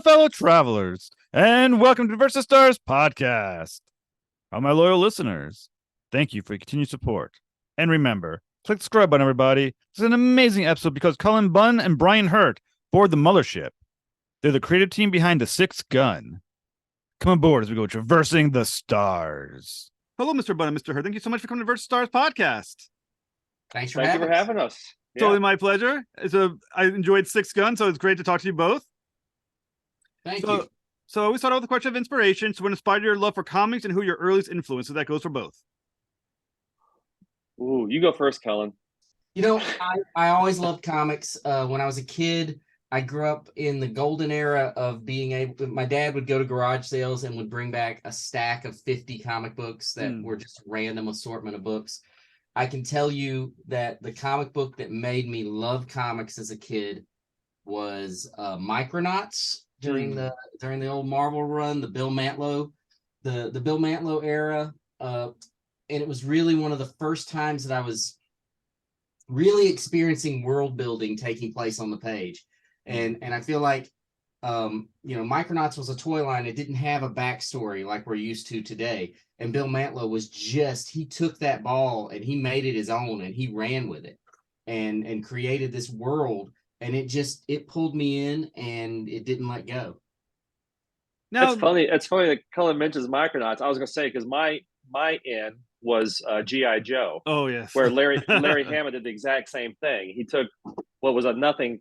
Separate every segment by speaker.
Speaker 1: fellow travelers, and welcome to Versus Stars podcast. All my loyal listeners, thank you for your continued support. And remember, click the subscribe button, everybody. It's an amazing episode because Cullen Bunn and Brian Hurtt board the mothership. They're the creative team behind the Sixth Gun. Come aboard as we go traversing the stars. Hello, Mr. Bunn and Mr. Hurtt. Thank you so much for coming to Versus Stars podcast.
Speaker 2: Thanks for having us.
Speaker 1: Totally my pleasure. I enjoyed Sixth Gun, so it's great to talk to you both.
Speaker 2: Thank you.
Speaker 1: So we start out with the question of inspiration. So what inspired your love for comics and who your earliest influence? So that goes for both.
Speaker 2: Ooh, you go first, Cullen.
Speaker 3: You know, I always loved comics. When I was a kid, I grew up in the golden era of being able to, my dad would go to garage sales and would bring back a stack of 50 comic books that were just a random assortment of books. I can tell you that the comic book that made me love comics as a kid was Micronauts during the old Marvel run, the Bill Mantlo era. And it was really one of the first times that I was really experiencing world building taking place on the page. And I feel like, Micronauts was a toy line. It didn't have a backstory like we're used to today. And Bill Mantlo was he took that ball and he made it his own and he ran with it and created this world. And it pulled me in and it didn't let go.
Speaker 2: Now, it's funny that Cullen mentions Micronauts. I was going to say, because my end was G.I. Joe.
Speaker 1: Oh, yes.
Speaker 2: Where Larry Hammond did the exact same thing. He took what was a nothing,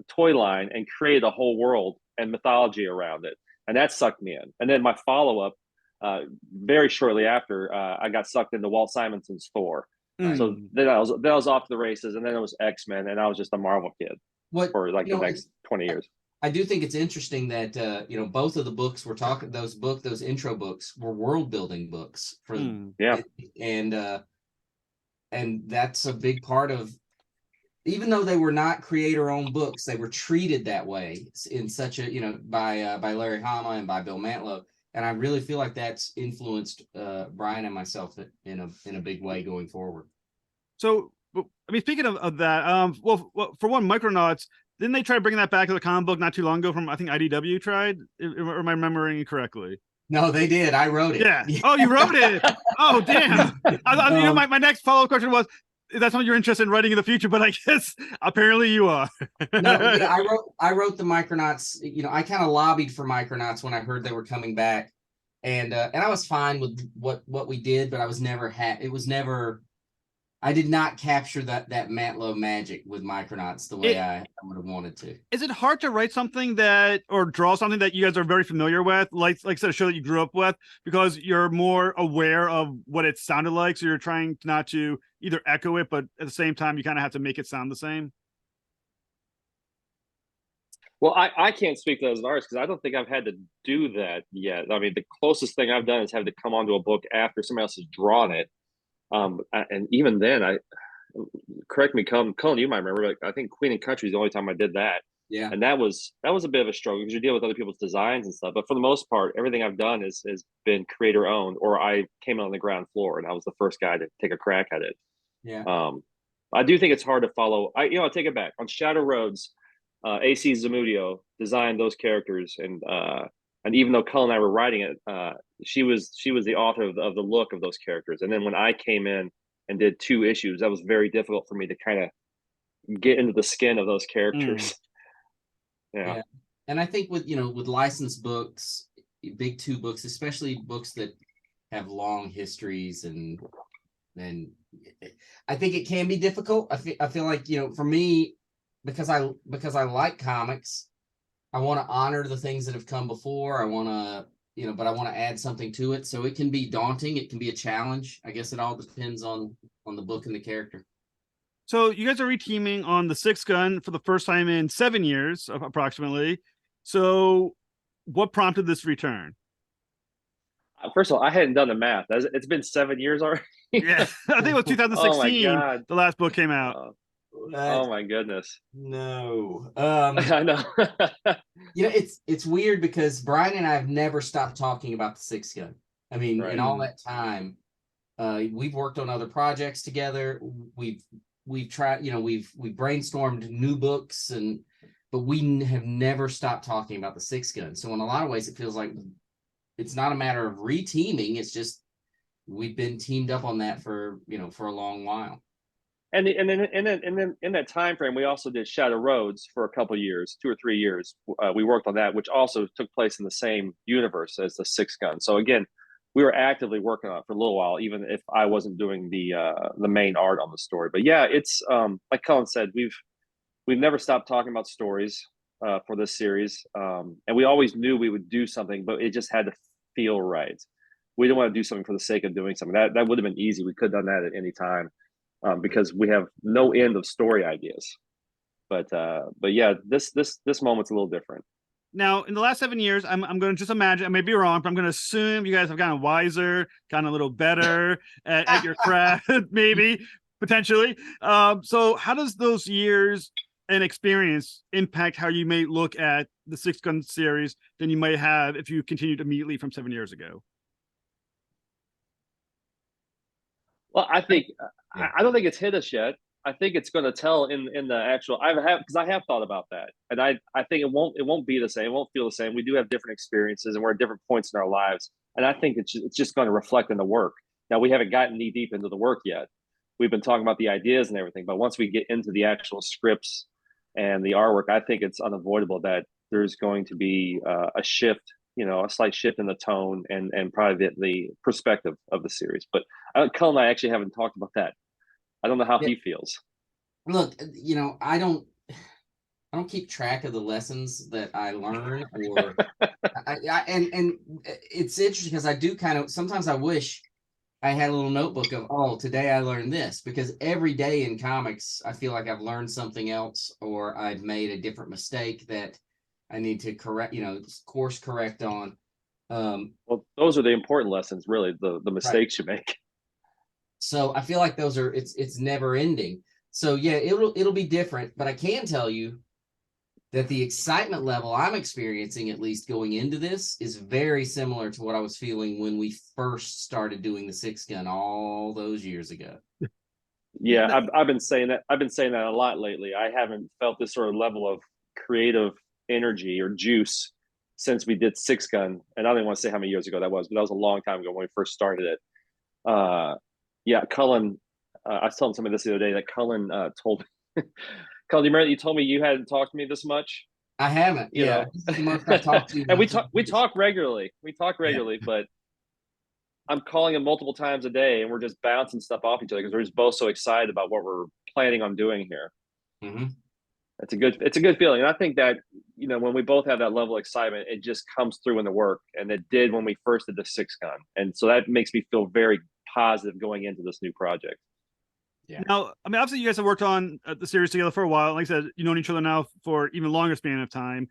Speaker 2: toy line and created a whole world and mythology around it. And that sucked me in. And then my follow-up, very shortly after, I got sucked into Walt Simonson's Thor. So then I was off to the races, and then it was X-Men, and I was just a Marvel kid for the next 20 years.
Speaker 3: I do think it's interesting that both of the books we're talking, those intro books were world building books for and that's a big part of, even though they were not creator owned books, they were treated that way in such a by Larry Hama and by Bill Mantlo, and I really feel like that's influenced Brian and myself in a big way going forward.
Speaker 1: So I mean, speaking of that, well, for one, Micronauts, didn't they try bringing that back to the comic book not too long ago from, I think, IDW tried? Or am I remembering correctly?
Speaker 3: No, they did. I wrote it.
Speaker 1: Yeah. Oh, you wrote it. Oh, damn. My next follow-up question was, is that something you're interested in writing in the future? But I guess apparently you are.
Speaker 3: No, yeah, I wrote the Micronauts. I kind of lobbied for Micronauts when I heard they were coming back. And I was fine with what we did, but I was never I did not capture that Mantlo magic with Micronauts the way I would have wanted to.
Speaker 1: Is it hard to write something or draw something that you guys are very familiar with, like I said, a show that you grew up with, because you're more aware of what it sounded like, so you're trying not to either echo it, but at the same time, you kind of have to make it sound the same?
Speaker 2: Well, I can't speak to that as an artist because I don't think I've had to do that yet. I mean, the closest thing I've done is have to come onto a book after somebody else has drawn it. And even then, correct me, Cullen, you might remember, I think Queen and Country is the only time I did that.
Speaker 3: Yeah.
Speaker 2: And that was a bit of a struggle because you deal with other people's designs and stuff. But for the most part, everything I've done has been creator owned, or I came on the ground floor and I was the first guy to take a crack at it.
Speaker 3: Yeah.
Speaker 2: I do think it's hard to follow. I'll take it back. On Shadow Roads, AC Zamudio designed those characters, and even though Cullen and I were writing it, she was the author of the look of those characters. And then when I came in and did 2 issues, that was very difficult for me to kind of get into the skin of those characters. Yeah.
Speaker 3: And I think with licensed books, big 2 books, especially books that have long histories, and I think it can be difficult. I feel like, for me, because I like comics, I want to honor the things that have come before. I want to, but I want to add something to it. So it can be daunting. It can be a challenge. I guess it all depends on the book and the character.
Speaker 1: So you guys are reteaming on the Sixth Gun for the first time in 7 years, approximately. So what prompted this return?
Speaker 2: First of all, I hadn't done the math. It's been 7 years already.
Speaker 1: Yeah, I think it was 2016. Oh my God. The last book came out.
Speaker 2: Oh my goodness.
Speaker 3: No.
Speaker 2: I know.
Speaker 3: It's weird because Brian and I have never stopped talking about the Sixth Gun. I mean, in all that time, we've worked on other projects together. We've tried, we've brainstormed new books, and but we have never stopped talking about the Sixth Gun. So in a lot of ways, it feels like it's not a matter of reteaming. It's just we've been teamed up on that for a long while.
Speaker 2: And then in that time frame, we also did Shadow Roads for a couple of years, 2 or 3 years. We worked on that, which also took place in the same universe as the Sixth Gun. So again, we were actively working on it for a little while, even if I wasn't doing the main art on the story. But yeah, it's like Cullen said, we've never stopped talking about stories for this series, and we always knew we would do something, but it just had to feel right. We didn't want to do something for the sake of doing something. That would have been easy. We could have done that at any time. Because we have no end of story ideas, but yeah, this moment's a little different.
Speaker 1: Now, in the last 7 years, I'm going to just imagine, I may be wrong, but I'm going to assume you guys have gotten wiser, gotten a little better at your craft, maybe, potentially. So how does those years and experience impact how you may look at the Sixth Gun series than you might have if you continued immediately from 7 years ago?
Speaker 2: Well, I think I don't think it's hit us yet. I think it's going to tell in the actual. I have thought about that, and I think it won't be the same. It won't feel the same. We do have different experiences, and we're at different points in our lives, and I think it's just going to reflect in the work. Now, we haven't gotten knee deep into the work yet. We've been talking about the ideas and everything, but once we get into the actual scripts and the artwork, I think it's unavoidable that there's going to be a shift. A slight shift in the tone and probably the perspective of the series. But Cullen and I actually haven't talked about that. I don't know how he feels.
Speaker 3: Look, I don't keep track of the lessons that I learn, or and it's interesting because I do sometimes I wish I had a little notebook of, today I learned this, because every day in comics, I feel like I've learned something else, or I've made a different mistake that I need to correct, course correct on.
Speaker 2: Well, those are the important lessons, really, the mistakes you make.
Speaker 3: So I feel like it's never ending. So yeah, it'll be different, but I can tell you that the excitement level I'm experiencing, at least going into this, is very similar to what I was feeling when we first started doing the Sixth Gun all those years ago.
Speaker 2: Yeah, I've been saying that. I've been saying that a lot lately. I haven't felt this sort of level of creative energy or juice since we did Sixth Gun, and I don't even want to say how many years ago that was, but that was a long time ago when we first started it. Yeah, Cullen. I was telling somebody this the other day that Cullen told me. Cullen, do you remember that you told me you hadn't talked to me this much?
Speaker 3: I haven't.
Speaker 2: Yeah,
Speaker 3: this is the most I've talked to you.
Speaker 2: And we talk regularly. We talk regularly, but I'm calling him multiple times a day, and we're just bouncing stuff off each other because we're just both so excited about what we're planning on doing here.
Speaker 3: Mm-hmm.
Speaker 2: It's a good feeling, and I think that when we both have that level of excitement, it just comes through in the work, and it did when we first did the Sixth Gun, and so that makes me feel very positive going into this new project.
Speaker 1: Yeah. Now, I mean, obviously, you guys have worked on the series together for a while. Like I said, you've known each other now for even longer span of time.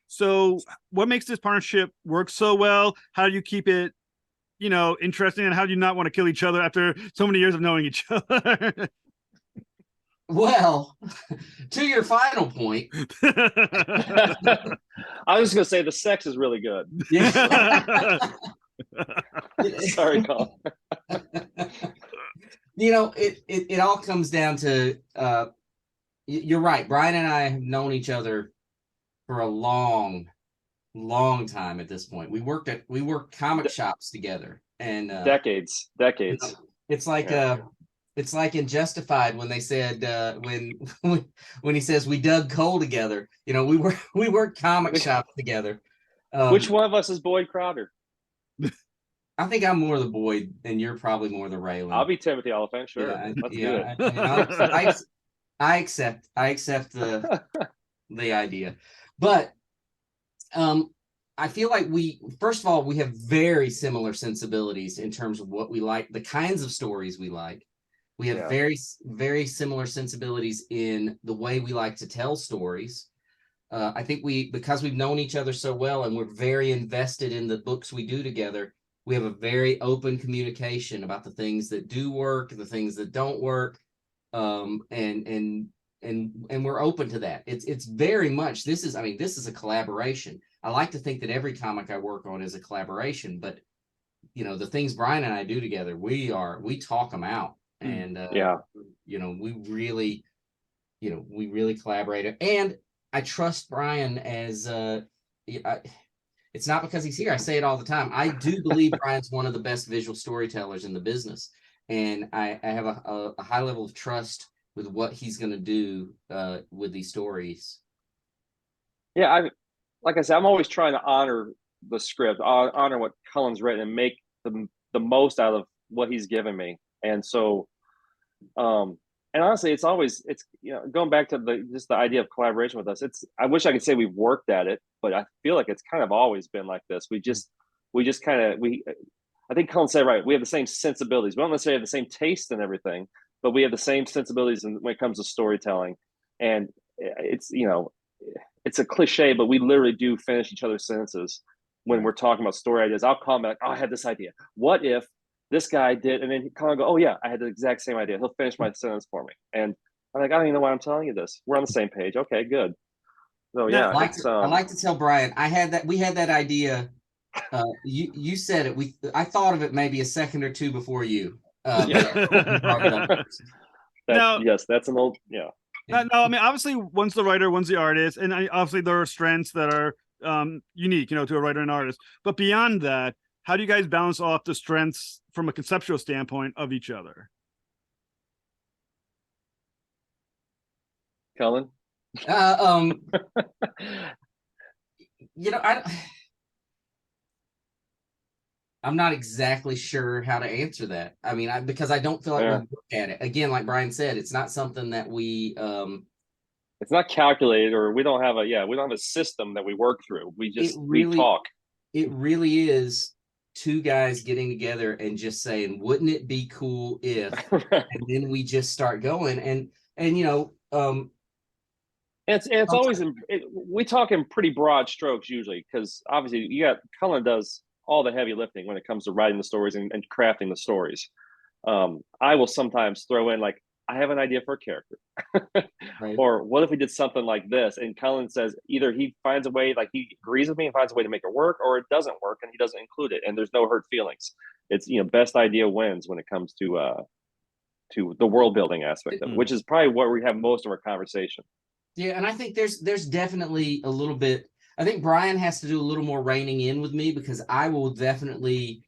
Speaker 1: So, what makes this partnership work so well? How do you keep it, interesting, and how do you not want to kill each other after so many years of knowing each other?
Speaker 3: Well, to your final point,
Speaker 2: I was just going to say the sex is really good.
Speaker 3: Yeah.
Speaker 2: Sorry, Colin.
Speaker 3: It all comes down to you're right. Brian and I have known each other for a long time at this point. We worked comic shops together, and
Speaker 2: decades.
Speaker 3: It's like it's like in Justified when they said when he says we dug coal together. We worked comic shops together.
Speaker 2: Which one of us is Boyd Crowder?
Speaker 3: I think I'm more the Boyd, and you're probably more the Raylan.
Speaker 2: I'll be Timothy Oliphant, sure. Let's do it.
Speaker 3: I accept the idea, but I feel like first of all, we have very similar sensibilities in terms of what we like, the kinds of stories we like. We have very, very similar sensibilities in the way we like to tell stories. I think because we've known each other so well and we're very invested in the books we do together, we have a very open communication about the things that do work, the things that don't work, and we're open to that. It's very much this is a collaboration. I like to think that every comic I work on is a collaboration, but the things Brian and I do together, we talk them out, and we really collaborate. And I trust Brian as it's not because he's here. I say it all the time. I do believe Brian's one of the best visual storytellers in the business, and I have a high level of trust with what he's going to do with these stories.
Speaker 2: Yeah, like I said, I'm always trying to honor the script, honor what Cullen's written, and make the most out of what he's given me. And so, and honestly, it's going back to the idea of collaboration with us. I wish I could say we've worked at it, but I feel like it's kind of always been like this. I think Cullen said right. We have the same sensibilities. We don't necessarily have the same taste and everything, but we have the same sensibilities when it comes to storytelling. And it's a cliche, but we literally do finish each other's sentences when we're talking about story ideas. I'll call him like, "Oh, I had this idea. What if this guy did?" And then he kind of go, "Oh yeah, I had the exact same idea." He'll finish my sentence for me, and I'm like, "I don't even know why I'm telling you this. We're on the same page." Okay, good. So yeah,
Speaker 3: I like to tell Brian, we had that idea. You said it. I thought of it maybe a second or two before you.
Speaker 2: Yes, that's an old
Speaker 1: No, I mean, obviously, one's the writer, one's the artist, and obviously there are strengths that are unique, to a writer and artist. But beyond that, how do you guys balance off the strengths from a conceptual standpoint of each other?
Speaker 2: Cullen?
Speaker 3: I'm not exactly sure how to answer that. I mean, because I don't feel like we look at it. Again, like Brian said, it's not something that we
Speaker 2: it's not calculated, or we don't have a system that we work through. We talk.
Speaker 3: It really is two guys getting together and just saying, "Wouldn't it be cool if?" And then we just start going, and
Speaker 2: it's always we talk in pretty broad strokes usually, because obviously Cullen does all the heavy lifting when it comes to writing the stories and crafting the stories. I will sometimes throw in like, I have an idea for a character, right. Or what if we did something like this? And Cullen says either he finds a way, like he agrees with me and finds a way to make it work, or it doesn't work and he doesn't include it. And there's no hurt feelings. It's, best idea wins when it comes to the world building aspect of it, which is probably where we have most of our conversation.
Speaker 3: Yeah, and I think there's definitely a little bit. I think Brian has to do a little more reining in with me, because I will definitely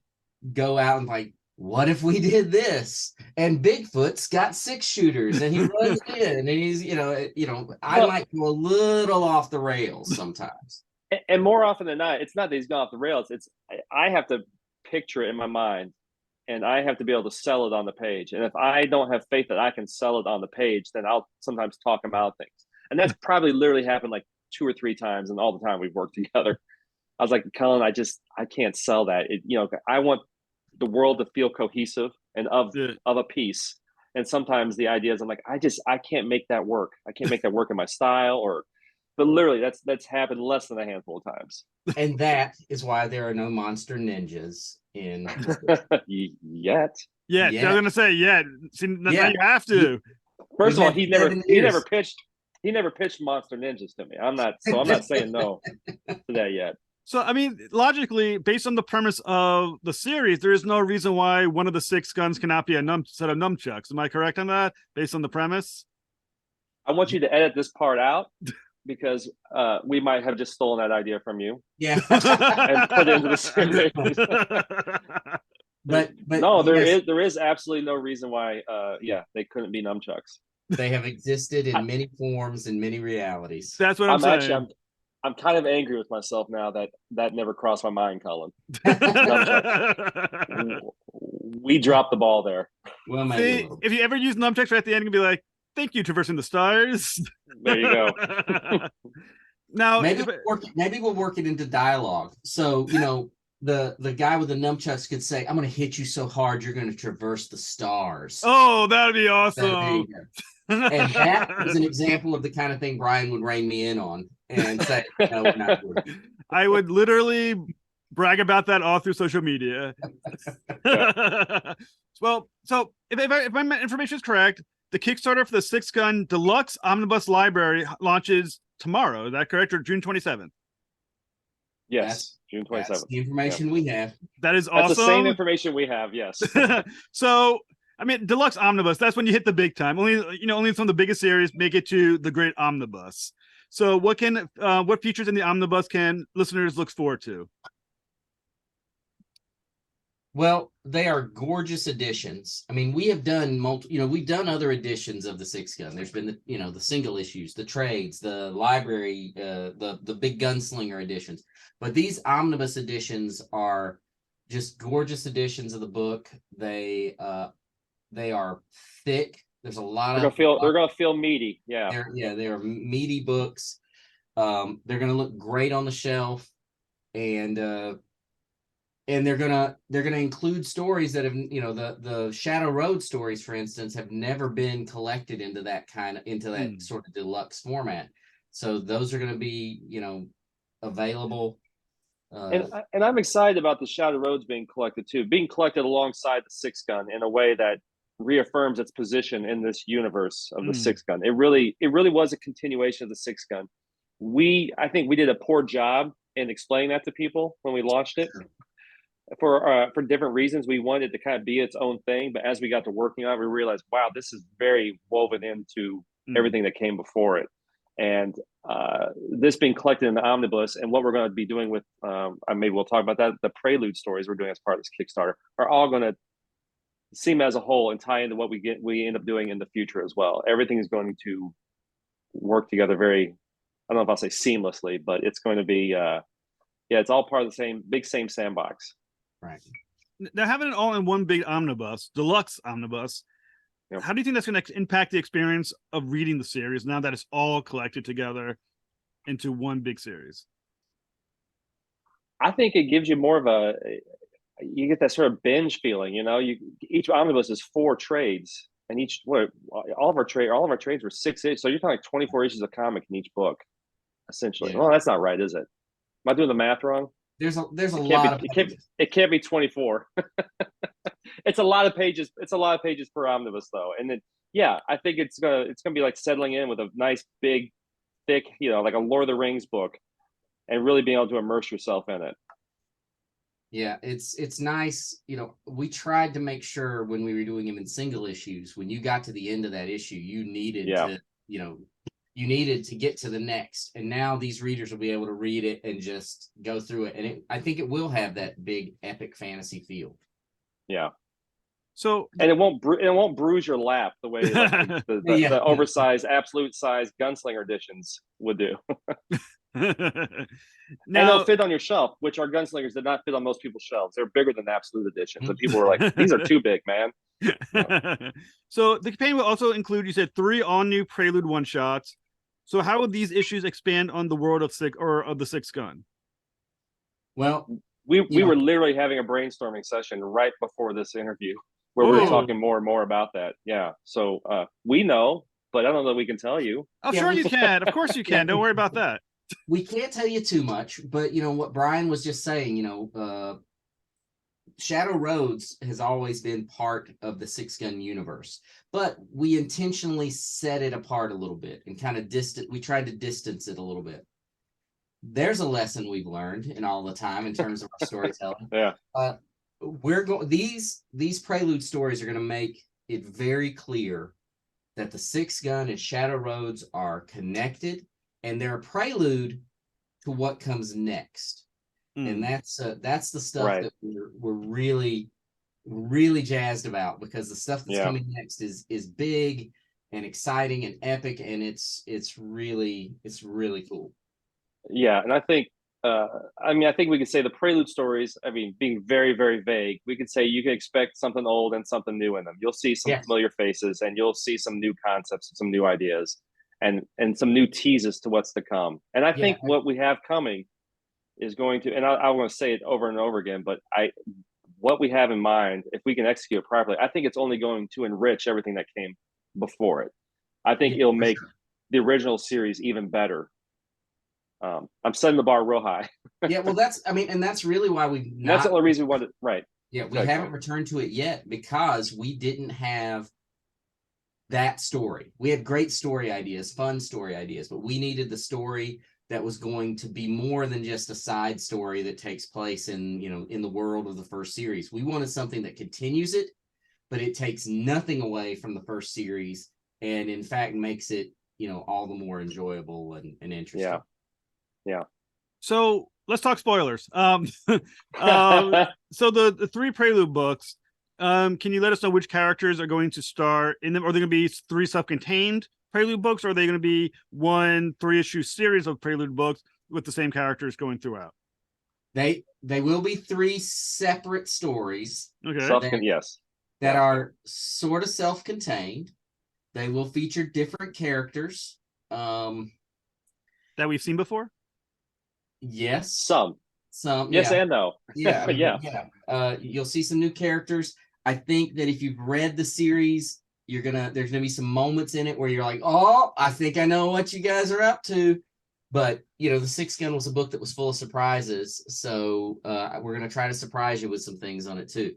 Speaker 3: go out and like, what if we did this? And Bigfoot's got 6 shooters and he runs in, and he's, I might go a little off the rails sometimes.
Speaker 2: And more often than not, it's not that he's gone off the rails. It's I have to picture it in my mind, and I have to be able to sell it on the page. And if I don't have faith that I can sell it on the page, then I'll sometimes talk him out of things. And that's probably literally happened like 2 or 3 times, and all the time we've worked together. I was like, Cullen, I can't sell that. I want the world to feel cohesive and of a piece. And sometimes the ideas, I'm like, I can't make that work. I can't make that work in my style, but literally that's happened less than a handful of times.
Speaker 3: And that is why there are no monster ninjas in
Speaker 2: yet.
Speaker 1: Yeah, I'm gonna say yet. See, now you have to.
Speaker 2: First of all, he never pitched Monster Ninjas to me. I'm not saying no to that yet.
Speaker 1: So, I mean, logically, based on the premise of the series, there is no reason why one of the 6 guns cannot be a set of nunchucks. Am I correct on that, based on the premise?
Speaker 2: I want you to edit this part out, because we might have just stolen that idea from you.
Speaker 3: Yeah.
Speaker 2: And put it into the series. But no, there is absolutely no reason why they couldn't be nunchucks.
Speaker 3: They have existed in many forms and many realities.
Speaker 1: That's what I'm saying.
Speaker 2: Actually, I'm kind of angry with myself now that never crossed my mind, Cullen. We dropped the ball there.
Speaker 3: Well,
Speaker 1: see, if you ever use nunchucks right at the end, you can be like, "Thank you, Traversing the Stars."
Speaker 2: There you go.
Speaker 1: Now,
Speaker 3: maybe we'll work it into dialogue. So, the guy with the nunchucks could say, "I'm going to hit you so hard you're going to traverse the stars."
Speaker 1: Oh, that'd be awesome.
Speaker 3: And that is an example of the kind of thing Brian would rein me in on and say, "No, we're not doing it."
Speaker 1: I would literally brag about that all through social media. Well, so if my information is correct, the Kickstarter for the Sixth Gun Deluxe Omnibus Library launches tomorrow. Is that correct, or June 27th?
Speaker 2: Yes, June 27th.
Speaker 3: That's the information we have.
Speaker 1: That is awesome.
Speaker 2: That's the same information we have. Yes.
Speaker 1: So I mean, deluxe omnibus, that's when you hit the big time. Only some of the biggest series make it to the great omnibus. So what features in the omnibus can listeners look forward to?
Speaker 3: Well, they are gorgeous editions. I mean, we have done we've done other editions of the Sixth Gun. There's been the single issues, the trades, the library, the big gunslinger editions. But these omnibus editions are just gorgeous editions of the book. They are thick. There's a lot
Speaker 2: They're gonna feel meaty. Yeah.
Speaker 3: They are meaty books. They're gonna look great on the shelf, and they're gonna include stories that have the Shadow Road stories, for instance, have never been collected into that sort of deluxe format. So those are gonna be available.
Speaker 2: And I'm excited about the Shadow Roads being collected too, being collected alongside the Sixth Gun in a way that reaffirms its position in this universe of the Sixth Gun. It really was a continuation of the Sixth Gun. I think we did a poor job in explaining that to people when we launched it. For different reasons. We wanted to kind of be its own thing, but as we got to working on it, we realized, wow, this is very woven into everything that came before it. And this being collected in the omnibus, and what we're going to be doing with, maybe we'll talk about that, the Prelude stories we're doing as part of this Kickstarter are all going to seem as a whole and tie into what we end up doing in the future as well. Everything is going to work together very, I don't know if I'll say seamlessly, but it's going to be, it's all part of the same sandbox.
Speaker 3: Right.
Speaker 1: Now, having it all in one big omnibus, deluxe omnibus, how do you think that's going to impact the experience of reading the series now that it's all collected together into one big series?
Speaker 2: I think it gives you more of you get that sort of binge feeling. Each omnibus is 4 trades, and all of our trades were 6 issues. So you're talking like 24 issues of comic in each book, essentially. Yeah. Well, that's not right, is it? Am I doing the math wrong?
Speaker 3: There's a lot of pages.
Speaker 2: It can't be 24. It's a lot of pages. It's a lot of pages per omnibus, though. And then, I think it's gonna be like settling in with a nice, big, thick, like a Lord of the Rings book, and really being able to immerse yourself in it.
Speaker 3: Yeah, it's nice. We tried to make sure when we were doing them in single issues, when you got to the end of that issue, you needed to, you needed to get to the next. And now these readers will be able to read it and just go through it. And I think it will have that big epic fantasy feel.
Speaker 2: Yeah.
Speaker 1: So,
Speaker 2: and it won't bruise your lap the way the oversized, absolute size gunslinger editions would do.
Speaker 1: Now,
Speaker 2: and they'll fit on your shelf, which our gunslingers did not fit on most people's shelves. They're bigger than absolute editions, and people were like, "These are too big, man."
Speaker 1: So the campaign will also include, you said, 3 all-new Prelude one-shots. So how would these issues expand on the world of the Sixth Gun?
Speaker 3: Well,
Speaker 2: we were literally having a brainstorming session right before this interview where we were talking more and more about that. Yeah. So we know, but I don't know that we can tell you.
Speaker 1: Oh, sure you can. Of course you can. Don't worry about that.
Speaker 3: We can't tell you too much, but what Brian was just saying, Shadow Roads has always been part of the Sixth Gun universe, but we intentionally set it apart a little bit and kind of we tried to distance it a little bit. There's a lesson we've learned in all the time in terms of our storytelling.
Speaker 2: Yeah.
Speaker 3: These Prelude stories are going to make it very clear that the Sixth Gun and Shadow Roads are connected, and they're a prelude to what comes next. And that's the stuff that we're really, really jazzed about, because the stuff that's coming next is big and exciting and epic, and it's really cool.
Speaker 2: Yeah, and I think I think we could say the Prelude stories, being very, very vague, we could say you can expect something old and something new in them. You'll see some familiar faces, and you'll see some new concepts and some new ideas, and some new teases to what's to come. And I think what we have coming is going to, and I want to say it over and over again, but what we have in mind, if we can execute it properly, I think it's only going to enrich everything that came before it. I think it'll make the original series even better. I'm setting the bar real high.
Speaker 3: Yeah, well, and that's really why
Speaker 2: that's the only reason we wanted, right?
Speaker 3: Yeah, we haven't returned to it yet because we didn't have that story. We had great story ideas, fun story ideas, but we needed the story that was going to be more than just a side story that takes place in the world of the first series. We wanted something that continues it, but it takes nothing away from the first series, and in fact makes it, all the more enjoyable and interesting.
Speaker 2: Yeah.
Speaker 1: So let's talk spoilers. So the 3 Prelude books, can you let us know which characters are going to star in them? Are they going to be 3 self-contained Prelude books, or are they going to be 1 3-issue series of Prelude books with the same characters going throughout?
Speaker 3: They will be 3 separate stories.
Speaker 1: Okay.
Speaker 2: Yes.
Speaker 3: That are sort of self-contained. They will feature different characters.
Speaker 1: That we've seen before?
Speaker 3: Yes.
Speaker 2: Some. Yes and no.
Speaker 3: Yeah.
Speaker 2: Yeah.
Speaker 3: You'll see some new characters. I think that if you've read the series, there's gonna be some moments in it where you're like, oh, I think I know what you guys are up to. But the Sixth Gun was a book that was full of surprises. So we're gonna try to surprise you with some things on it too.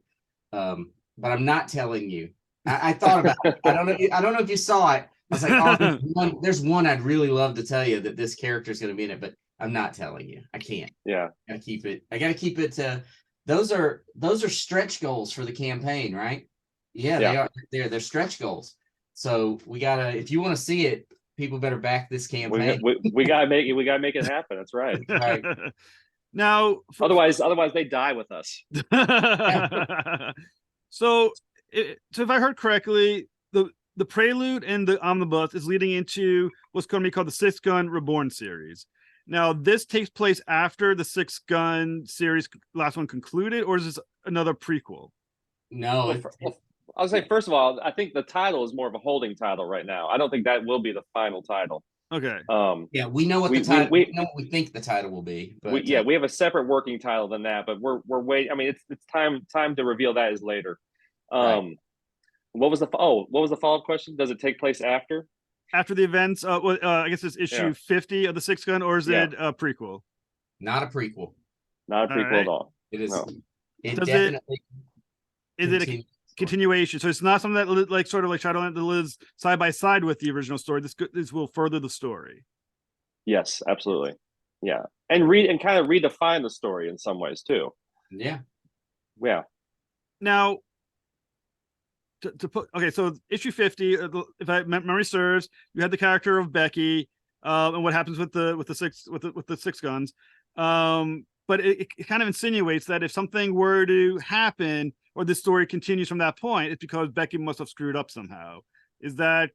Speaker 3: But I'm not telling you. I thought about it. I don't know if you saw it. I was like, oh, there's one I'd really love to tell you that this character is going to be in it, but I'm not telling you. I can't.
Speaker 2: Yeah.
Speaker 3: I gotta keep it to those are stretch goals for the campaign, right? Yeah. They are. They're stretch goals. So we gotta, if you want to see it, people better back this campaign.
Speaker 2: We gotta make it. We gotta make it happen. That's right.
Speaker 3: Right.
Speaker 2: Now, otherwise they die with us.
Speaker 1: So if I heard correctly, the Prelude and the Omnibus is leading into what's going to be called the Sixth Gun Reborn series. Now, this takes place after the Sixth Gun series last one concluded, or is this another prequel?
Speaker 3: No.
Speaker 2: I would say, first of all, I think the title is more of a holding title right now. I don't think that will be the final title.
Speaker 1: Okay.
Speaker 3: Yeah, we know what the title. We know what we think the title will be. But
Speaker 2: we have a separate working title than that, but we're waiting. I mean, it's time to reveal that is later.
Speaker 3: Right.
Speaker 2: What was the follow-up question? Does it take place after
Speaker 1: the events? I guess it's issue 50 of the Sixth Gun, or is it a prequel?
Speaker 3: Not a prequel.
Speaker 2: Not a prequel at all.
Speaker 3: It is.
Speaker 2: No.
Speaker 1: Is it a continuation? So it's not something that sort of like Shadowland that lives side by side with the original story. This will further the story.
Speaker 2: Yes, absolutely. Yeah, and kind of redefine the story in some ways too.
Speaker 3: Yeah.
Speaker 1: Now, so issue 50, if memory serves, you had the character of Becky, and what happens with the Six Guns. But it kind of insinuates that if something were to happen, or the story continues from that point, it's because Becky must have screwed up somehow. Is that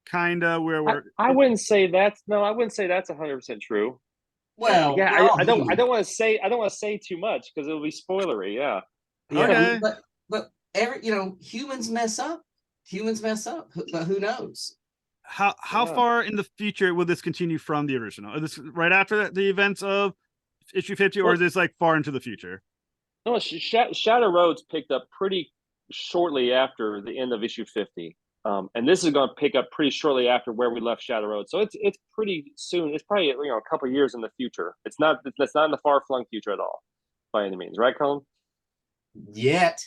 Speaker 1: kind of where we're?
Speaker 2: I wouldn't say that's 100% true.
Speaker 3: Well,
Speaker 2: I don't want to say too much because it'll be spoilery. Yeah.
Speaker 1: Okay.
Speaker 3: But humans mess up. But who knows?
Speaker 1: How far in the future will this continue from the original? Is this right after the events of issue 50, or is this like far into the future?
Speaker 2: No, Shadow Roads picked up pretty shortly after the end of issue 50, and this is going to pick up pretty shortly after where we left Shadow Roads. So it's pretty soon. It's probably a couple of years in the future. It's not in the far flung future at all, by any means, right, Cullen?
Speaker 3: Yet.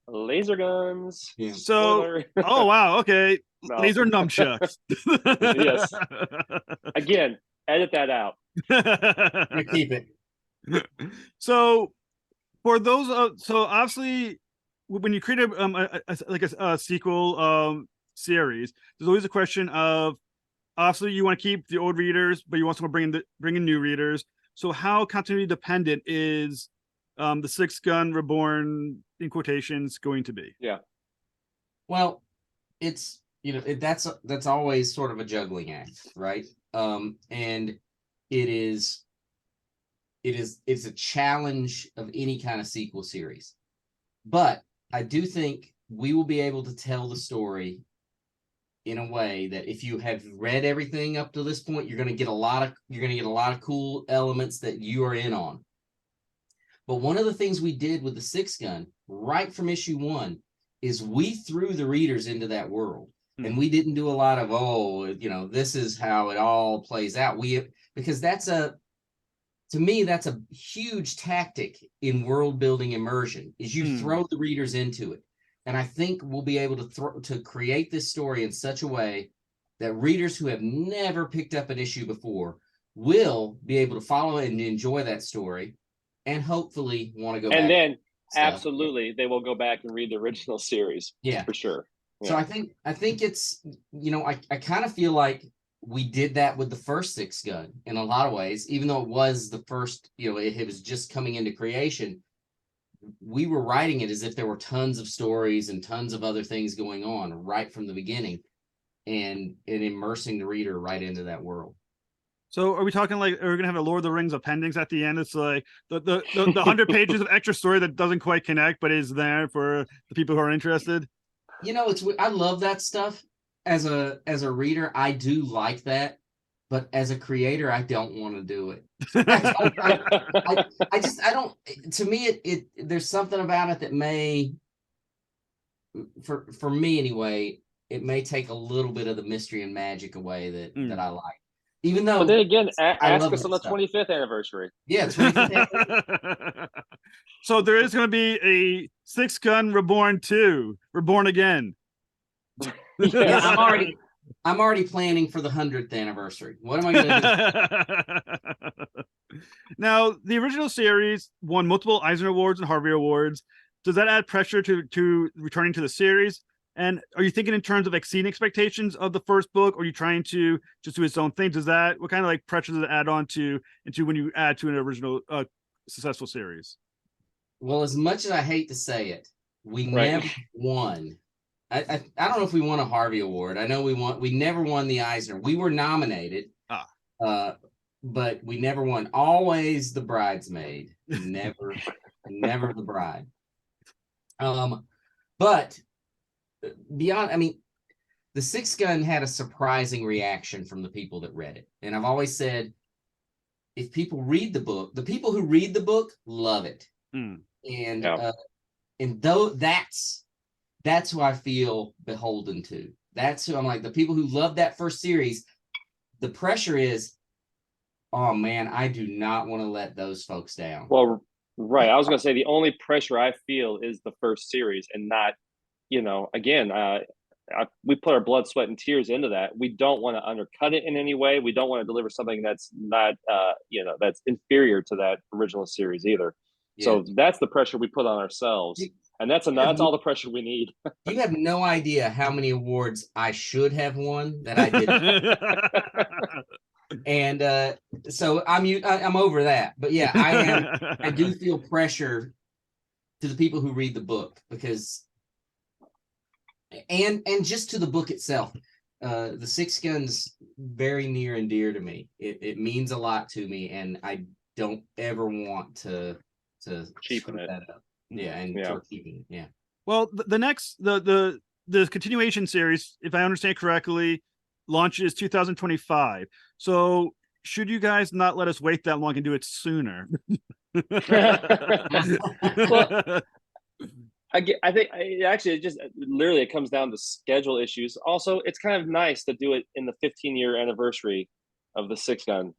Speaker 2: Laser guns.
Speaker 1: Yeah. So, oh wow, okay. No. Laser nunchucks.
Speaker 2: Yes. Again, edit that out.
Speaker 3: You keep it.
Speaker 1: So, for those, so obviously, when you create a sequel series, there's always a question of, obviously, you want to keep the old readers, but you also want to bring in new readers. So, how continuity dependent is the Sixth Gun Reborn, in quotations, going to be?
Speaker 2: Yeah.
Speaker 3: Well, it's that's always sort of a juggling act, right? And it's a challenge of any kind of sequel series. But I do think we will be able to tell the story in a way that if you have read everything up to this point, you're going to get a lot of cool elements that you are in on. But one of the things we did with the Sixth Gun right from issue 1 is we threw the readers into that world. And we didn't do a lot of, this is how it all plays out. Because to me, that's a huge tactic in world building immersion, is you throw the readers into it. And I think we'll be able to create this story in such a way that readers who have never picked up an issue before will be able to follow it and enjoy that story, and hopefully want to go back. stuff.
Speaker 2: absolutely, they will go back and read the original series.
Speaker 3: Yeah,
Speaker 2: for sure.
Speaker 3: So I think it's, I kind of feel like we did that with the first Sixth Gun in a lot of ways, even though it was the first, it was just coming into creation. We were writing it as if there were tons of stories and tons of other things going on right from the beginning, and immersing the reader right into that world.
Speaker 1: So are we talking like, are we gonna have a Lord of the Rings appendix at the end? It's like the 100 pages of extra story that doesn't quite connect, but is there for the people who are interested.
Speaker 3: I love that stuff. As a reader, I do like that, but as a creator, I don't want to do it. I don't. To me, it there's something about it that may, for me anyway, it may take a little bit of the mystery and magic away that I like. Even though,
Speaker 2: but then again, ask us on the
Speaker 3: stuff.
Speaker 2: 25th anniversary.
Speaker 3: Yeah, 25th anniversary.
Speaker 1: So there is going to be a Sixth Gun Reborn 2, Reborn Again.
Speaker 3: Yeah, I'm already planning for the 100th anniversary. What am I going to
Speaker 1: do? Now, the original series won multiple Eisner Awards and Harvey Awards. Does that add pressure to returning to the series? And are you thinking in terms of exceeding expectations of the first book, or are you trying to just do its own thing? What kind of like pressure does it add on into when you add to an original successful series?
Speaker 3: Well, as much as I hate to say it, we never won. I don't know if we won a Harvey Award. I know we never won the Eisner. We were nominated, but we never won. Always the bridesmaid, never the bride. But beyond, the Sixth Gun had a surprising reaction from the people that read it. And I've always said, if people read the book, the people who read the book love it. And though that's who I feel beholden to. That's who I'm like, the people who love that first series. The pressure is, oh man, I do not want to let those folks down.
Speaker 2: Well, right. I was going to say the only pressure I feel is the first series, and not, again, we put our blood, sweat, and tears into that. We don't want to undercut it in any way. We don't want to deliver something that's not, that's inferior to that original series either. Yeah. So that's the pressure we put on ourselves. And that's all the pressure we need.
Speaker 3: You have no idea how many awards I should have won that I didn't. And so I'm over that. But yeah, I do feel pressure to the people who read the book, because and just to the book itself. The Sixth Gun's very near and dear to me. It means a lot to me, and I don't ever want to
Speaker 2: cheapen it.
Speaker 3: That up. Yeah, and keeping it. Yeah.
Speaker 1: Well, the continuation series, if I understand correctly, launches 2025. So should you guys not let us wait that long and do it sooner?
Speaker 2: Well, I think it comes down to schedule issues. Also, it's kind of nice to do it in the 15-year anniversary of the Sixth Gun.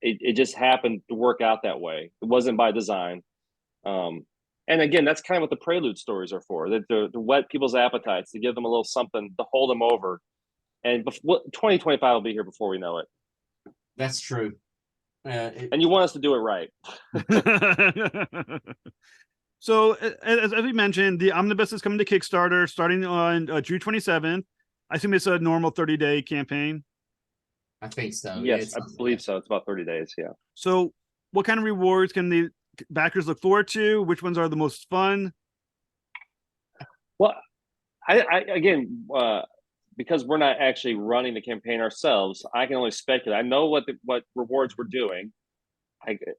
Speaker 2: It just happened to work out that way. It wasn't by design. And again, that's kind of what the Prelude stories are for, that to whet people's appetites, to give them a little something to hold them over. And 2025 will be here before we know it.
Speaker 3: That's true.
Speaker 2: And you want us to do it right.
Speaker 1: So, as we mentioned, the Omnibus is coming to Kickstarter starting on June 27th. I assume it's a normal 30-day campaign.
Speaker 3: I think so.
Speaker 2: Yes, I believe so. It's about 30 days, yeah.
Speaker 1: So what kind of rewards can the backers look forward to? Which ones are the most fun?
Speaker 2: Well, I again, because we're not actually running the campaign ourselves, I can only speculate. I know what rewards we're doing.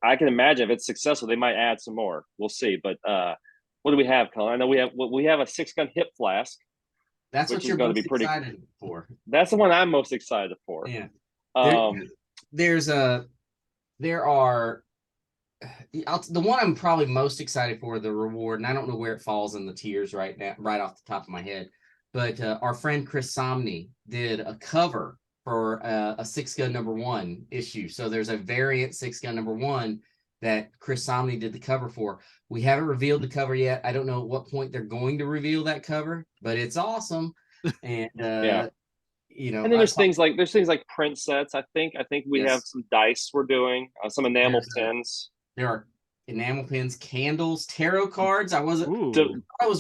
Speaker 2: I can imagine if it's successful, they might add some more. We'll see. But what do we have, Cullen? I know we have a 6-gun hip flask.
Speaker 3: That's what you're most excited for.
Speaker 2: That's the one I'm most excited for.
Speaker 3: Yeah. There are. The one I'm probably most excited for, the reward, and I don't know where it falls in the tiers right now, right off the top of my head, but our friend Chris Somney did a cover for a Sixth Gun #1 issue. So there's a variant Sixth Gun #1 that Chris Somney did the cover for. We haven't revealed the cover yet. I don't know at what point they're going to reveal that cover, but it's awesome. And and
Speaker 2: then there's things like print sets. I think we have some dice we're doing, some enamel tins.
Speaker 3: There are enamel pins, candles, tarot cards. I was
Speaker 1: Ooh.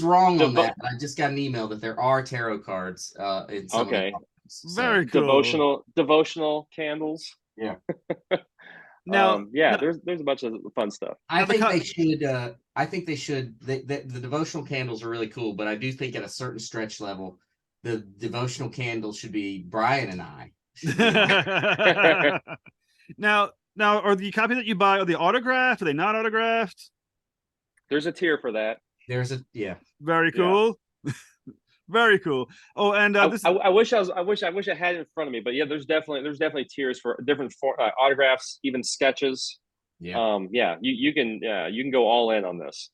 Speaker 3: wrong on that, but I just got an email that there are tarot cards in some
Speaker 2: Okay.
Speaker 3: of the so,
Speaker 1: Very cool.
Speaker 2: Devotional candles.
Speaker 3: Yeah.
Speaker 1: Now,
Speaker 2: there's a bunch of fun stuff.
Speaker 3: I think they should. I think they should. The devotional candles are really cool, but I do think at a certain stretch level, the devotional candles should be Brian and I.
Speaker 1: now, are the copies that you buy, are they autographed? Are they not autographed?
Speaker 2: There's a tier for that.
Speaker 1: Very cool. Yeah. Very cool. Oh, and
Speaker 2: I wish I had it in front of me, but yeah, there's definitely tiers for different autographs, even sketches.
Speaker 3: Yeah.
Speaker 2: You can go all in on this.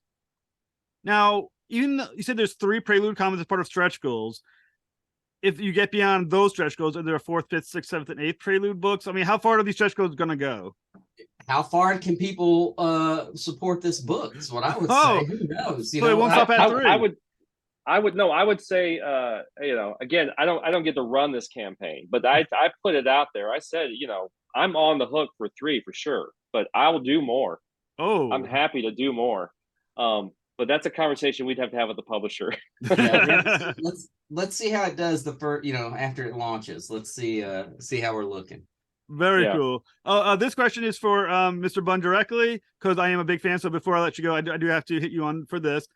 Speaker 1: Now, even though you said there's 3 Prelude comics as part of stretch goals, if you get beyond those stretch goals, are there 4th, 5th, 6th, 7th, and 8th Prelude books? I mean, how far are these stretch goals going to go?
Speaker 3: How far can people support this book? That's what I would say. Who knows?
Speaker 1: So it won't stop at 3.
Speaker 2: I would say, again, I don't get to run this campaign, but I put it out there. I said, I'm on the hook for 3 for sure, but I will do more.
Speaker 1: Oh,
Speaker 2: I'm happy to do more. But that's a conversation we'd have to have with the publisher.
Speaker 3: Yeah, let's see how it does after it launches. Let's see how we're looking.
Speaker 1: Very cool. This question is for Mr. Bunn directly, because I am a big fan. So before I let you go, I do have to hit you on for this.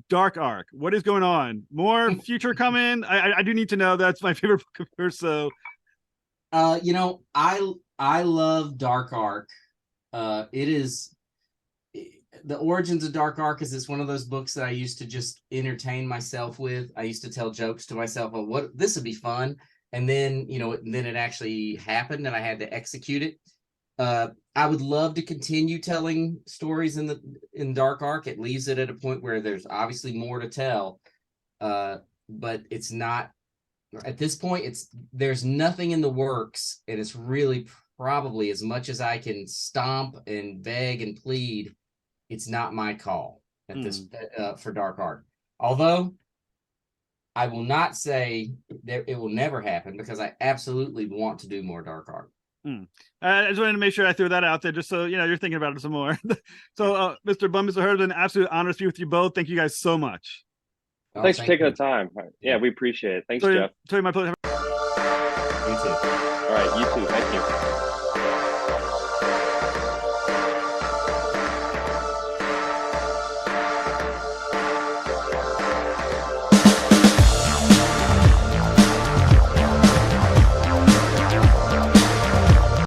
Speaker 1: Dark Ark, what is going on? More future coming? I do need to know. That's my favorite book of yours. So,
Speaker 3: I love Dark Ark. It is the origins of Dark Ark. Is it's one of those books that I used to just entertain myself with. I used to tell jokes to myself, "Oh, what this would be fun," and then then it actually happened, and I had to execute it. I would love to continue telling stories in Dark Ark. It leaves it at a point where there's obviously more to tell, but it's not at this point. There's nothing in the works, and it's really probably, as much as I can stomp and beg and plead, it's not my call at this for Dark Ark. Although I will not say that it will never happen, because I absolutely want to do more Dark Ark.
Speaker 1: I just wanted to make sure I threw that out there, just so you're thinking about it some more. So, Mr. Bunn, Mr. Hurtt, it's an absolute honor to be with you both. Thank you guys so much.
Speaker 2: Thanks for taking the time. Yeah, we appreciate it. Thanks, Jeff.
Speaker 1: My pleasure.
Speaker 3: You too.
Speaker 2: All right, you too. Thank you.